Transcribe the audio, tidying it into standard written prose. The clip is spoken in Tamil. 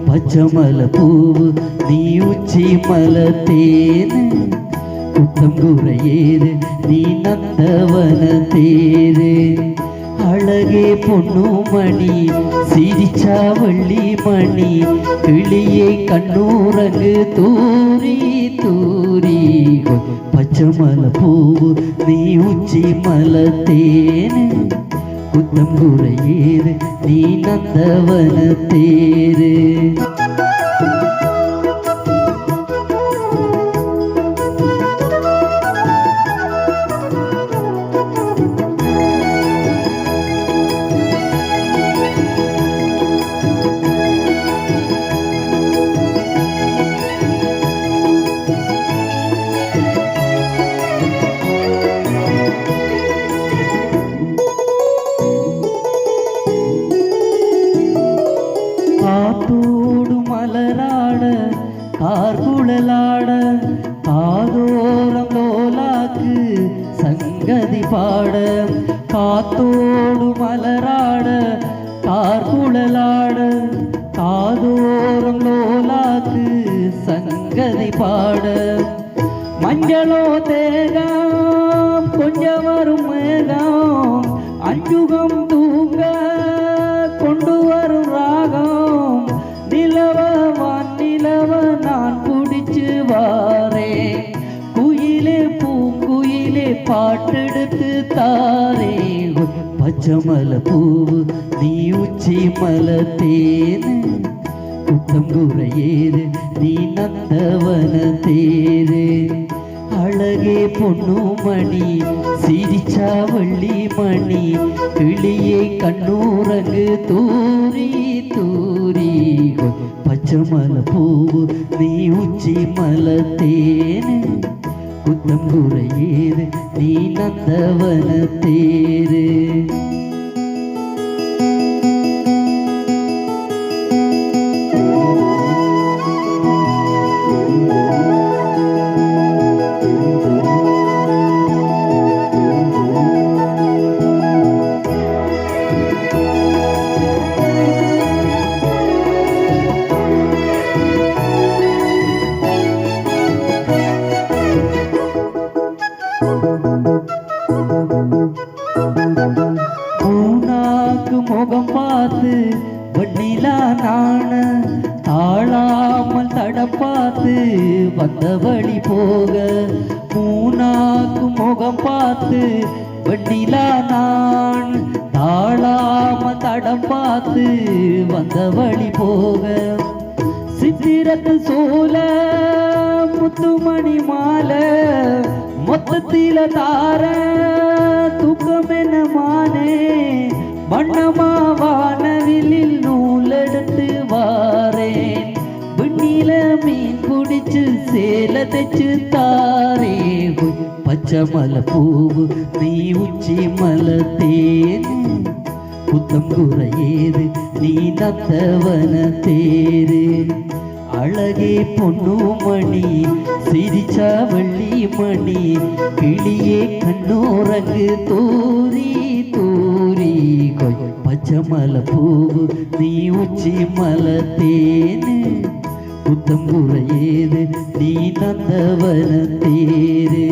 பச்சமல பூவு நீ உச்சி மலத்தேனு குத்தம் குறையேது நீ நந்தவன தேரு அழகே பொண்ணு மணி சிரிச்சா வள்ளி மணி கிளியே கண்ணூரங்கு தூரி தூரி பச்சமல பூவு நீ உச்சி மலத்தேனு குத்தம் குறையேது நீ நந்தவன தேரு காத்தோடு மலராட கார்குழலாட காதோரம் லோலாக்கு சங்கதி பாட காத்தோடு மலராட கார்குழலாட காதோரம் லோலாக்கு சங்கதி பாட மஞ்சளோ தேகம் கொஞ்சம் வரும் மேகம் அஞ்சுகம் தூங்க கொண்டு வரும் ராகம் நிலவ வானிலவ நான் குடிச்சு வாரே குயிலே பூங்குயிலே பாட்டெடுத்து தாரே பச்சமல பூவு நீ உச்சி மலத்தேனு குத்தம் குறையேது நீ நந்தவன தேரு அழகே பொண்ணு மணி சிரிச்சா வள்ளி மணி கிளியே கண்ணூரங்கு தூரி தூரி பச்சமல பூவு நீ உச்சி மலத்தேனு குத்தம் குறையேது நீ நந்தவன தேரு பூனாக்கு முகம் பார்த்து வண்டிலா நாண தாழாமல் தடப்பாத்து வந்த வழி போக பூனாக்கு முகம் பார்த்து வண்டிலா நான் தாழாமல் தடம் பார்த்து வந்த வழி போக சித்திரத்து சோல முத்துமணி மாலை மொத்தத்தில தார தூக்கம் என்ன மானே வண்ணமா வானவிலில் நூலெடுத்து வாரேன் விண்ணில மீன் குடிச்சு சேல தைச்சு தாரே பச்சமல பூவு நீ உச்சி மலத்தேனு குத்தம் குறையேது நீ நந்தவன தேரு அழகே பொண்ணு மணி சிரிச்சா வள்ளி மணி கிளியே கண்ணூரங்கு தூரி தூரி பச்சமல பூவு நீ உச்சி மலத்தேனு குத்தம் குறையேது நீ நந்தவன தேரு